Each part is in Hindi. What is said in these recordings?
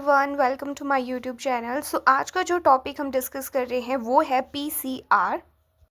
Everyone, welcome to my YouTube channel. So आज का जो टॉपिक हम डिस्कस कर रहे हैं वो है PCR,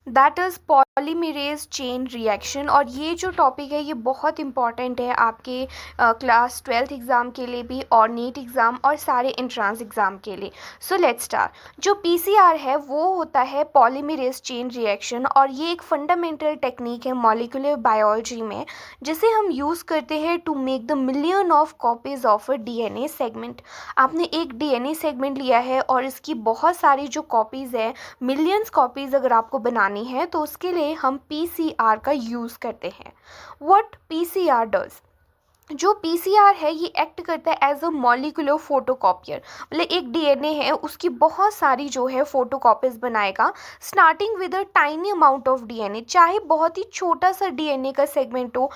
that is polymerase chain reaction. और ये जो टॉपिक है ये बहुत इंपॉर्टेंट है आपके क्लास 12th एग्ज़ाम के लिए भी और नीट एग्ज़ाम और सारे एंट्रेंस एग्ज़ाम के लिए। So let's start. जो पीसीआर है वो होता है पॉलीमरेज चेन रिएक्शन, और ये एक फंडामेंटल टेक्निक है मॉलिक्यूलर बायोलॉजी में, जिसे हम यूज़ करते हैं to make the million of copies of a DNA segment. आपने एक डीएनए सेगमेंट लिया है और इसकी बहुत सारी जो कॉपीज़ है, मिलियंस कॉपीज़ अगर आपको बनानी है तो उसके लिए हम पीसीआर का यूज़ करते हैं। व्हाट पीसीआर डज, जो पीसीआर है ये एक्ट करता है एज अ मॉलिक्यूलर फोटोकॉपियर। मतलब एक डीएनए है उसकी बहुत सारी जो है फोटोकॉपीज बनाएगा, starting with a tiny amount of DNA. चाहे बहुत ही छोटा सा डीएनए का सेगमेंट हो,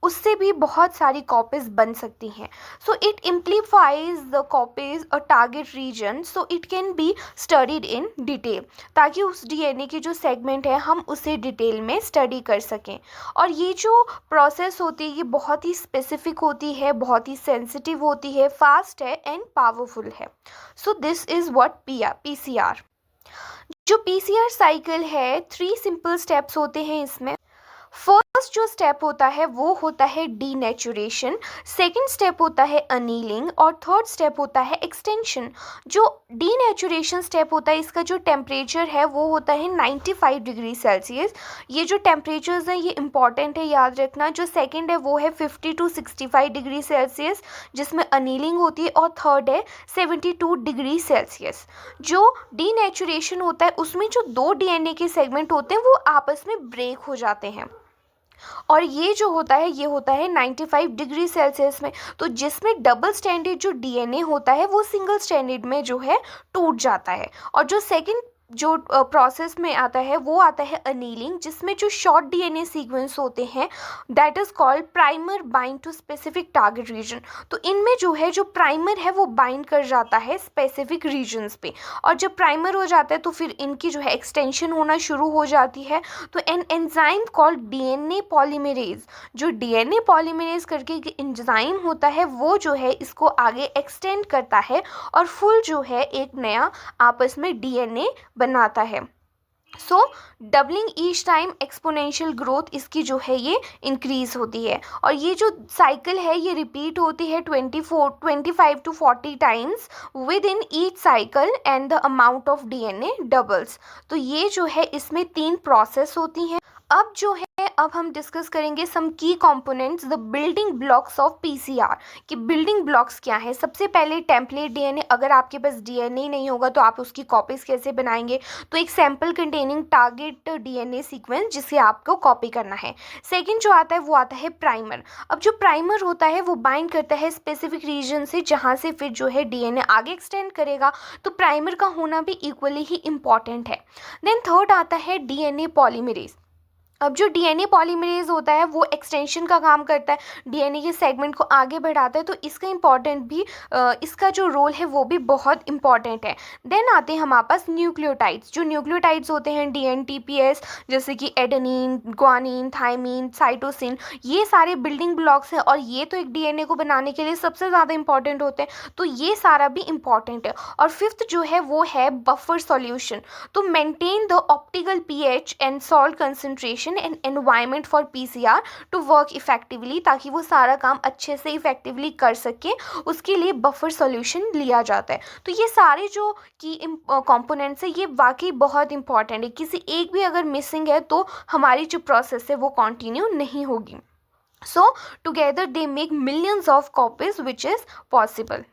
उससे भी बहुत सारी कॉपीज बन सकती हैं। So it amplifies the copies a target region, so it can be studied in detail, ताकि उस डीएनए की जो सेगमेंट है हम उसे डिटेल में स्टडी कर सकें। और ये जो प्रोसेस होती है ये बहुत ही स्पेसिफिक होती है, बहुत ही सेंसिटिव होती है, फास्ट है एंड पावरफुल है। So this is what PCR. जो पीसीआर साइकिल है, 3 सिंपल स्टेप्स होते हैं इसमें। फर्स्ट जो स्टेप होता है वो होता है डीनेचुरेशन, सेकंड स्टेप होता है अनीलिंग और थर्ड स्टेप होता है एक्सटेंशन। जो डीनेचुरेशन स्टेप होता है इसका जो टेम्परेचर है वो होता है 95 डिग्री सेल्सियस। ये जो टेम्परेचर्स हैं ये इंपॉर्टेंट है, याद रखना। जो सेकंड है वो है 50 to 65 डिग्री सेल्सियस जिसमें अनीलिंग होती है, और थर्ड है 72 डिग्री सेल्सियस। जो डीनेचुरेशन होता है उसमें जो 2 डीएनए के सेगमेंट होते हैं वो आपस में ब्रेक हो जाते हैं, और ये जो होता है ये होता है 95 डिग्री सेल्सियस में। तो जिसमें डबल स्ट्रैंडेड जो डीएनए होता है वो सिंगल स्ट्रैंडेड में जो है टूट जाता है। और जो सेकंड जो प्रोसेस में आता है वो आता है अनीलिंग, जिसमें जो शॉर्ट डीएनए सीक्वेंस होते हैं that is called primer bind to specific target region. तो इनमें जो है जो प्राइमर है वो बाइंड कर जाता है स्पेसिफिक रीजन्स पे, और जब प्राइमर हो जाता है तो फिर इनकी जो है एक्सटेंशन होना शुरू हो जाती है। तो an enzyme called DNA polymerase, जो डीएनए पॉलीमरेज करके एक एंजाइम होता है वो जो है इसको आगे एक्सटेंड करता है और फुल जो है एक नया आपस में डीएनए बनाता है। So doubling each time, exponential growth इसकी जो है ये इंक्रीज होती है। और ये जो साइकिल है ये रिपीट होती है 25 to 40 times with in each cycle, and the amount of DNA doubles. तो ये जो है इसमें 3 प्रोसेस होती हैं। अब जो है अब हम डिस्कस करेंगे सम की components, the building blocks of PCR. कि बिल्डिंग ब्लॉक्स क्या है। सबसे पहले टेम्पलेट डीएनए, अगर आपके पास डीएनए नहीं होगा तो आप उसकी कॉपीज कैसे बनाएंगे। तो एक sample containing target DNA sequence जिसे आपको कॉपी करना है। सेकंड जो आता है वो आता है प्राइमर। अब जो प्राइमर होता है वो बाइंड करता है स्पेसिफिक रीजन से जहाँ से फिर जो है डीएनए आगे एक्सटेंड करेगा। तो प्राइमर का होना भी इक्वली ही इंपॉर्टेंट है। देन थर्ड आता है डीएनए पॉलीमरेज। अब जो डीएनए पॉलीमरेज होता है वो एक्सटेंशन का काम करता है, डीएनए के सेगमेंट को आगे बढ़ाता है। तो इसका इम्पॉर्टेंट भी इसका जो रोल है वो भी बहुत इंपॉर्टेंट है। देन आते हैं हमारे पास न्यूक्लियोटाइड्स। जो न्यूक्लियोटाइड्स होते हैं डीएनटीपीएस, जैसे कि एडेनिन, ग्वानिन, थाइमिन, साइटोसिन, ये सारे बिल्डिंग ब्लॉक्स हैं, और ये तो एक डीएनए को बनाने के लिए सबसे ज़्यादा इंपॉर्टेंट होते हैं। तो ये सारा भी इंपॉर्टेंट है। और फिफ्थ जो है वो है बफर सॉल्यूशन, तो maintain the optical pH and salt concentration and environment for PCR to work effectively, ताकि वो सारा काम अच्छे से इफेक्टिवली कर सके, उसके लिए बफर सॉल्यूशन लिया जाता है। तो ये सारे जो की कंपोनेंट्स है ये वाकई बहुत इंपॉर्टेंट है। किसी एक भी अगर मिसिंग है तो हमारी जो प्रोसेस है वो कंटिन्यू नहीं होगी। सो together they make millions of copies which is possible.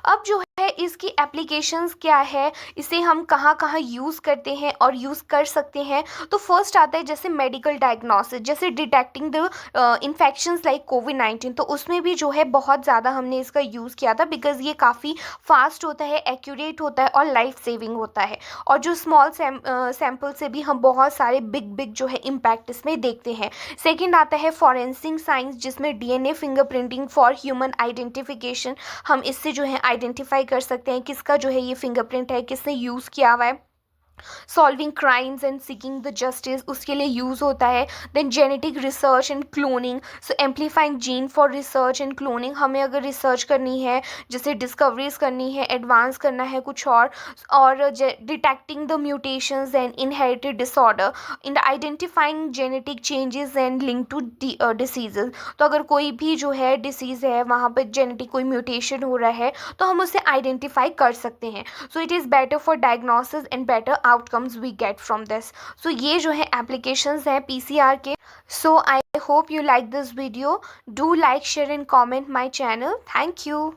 अब जो है इसकी एप्लीकेशंस क्या है, इसे हम कहाँ कहाँ यूज़ करते हैं और यूज़ कर सकते हैं। तो फर्स्ट आता है जैसे मेडिकल डायग्नोसिस, जैसे डिटेक्टिंग द इन्फेक्शंस लाइक कोविड-19। तो उसमें भी जो है बहुत ज़्यादा हमने इसका यूज़ किया था, बिकॉज़ ये काफ़ी फास्ट होता है, एक्यूरेट होता है और लाइफ सेविंग होता है। और जो स्मॉल सैम्पल से भी हम बहुत सारे बिग जो है इम्पैक्ट इसमें देखते हैं। सेकेंड आता है फॉरेंसिक साइंस, जिसमें DNA fingerprinting for human identification. हम इससे जो है आइडेंटिफाई कर सकते हैं किसका जो है ये फिंगरप्रिंट है, किसने यूज़ किया हुआ है। Solving crimes and seeking the justice उसके लिए यूज़ होता है। Then genetic research and cloning, so amplifying gene for research and cloning, हमें अगर रिसर्च करनी है, जैसे डिस्कवरीज करनी है, एडवांस करना है कुछ और detecting the mutations and inherited disorder in identifying genetic changes and link to diseases. तो अगर कोई भी जो है डिसीज़ है वहाँ पर जेनेटिक कोई म्यूटेशन हो रहा है तो हम उसे आइडेंटिफाई कर सकते हैं। So it is better for diagnosis and better outcomes we get from this. So ये जो है एप्लीकेशंस हैं पीसीआर के। So I hope you like this video, do like share and comment my channel. Thank you.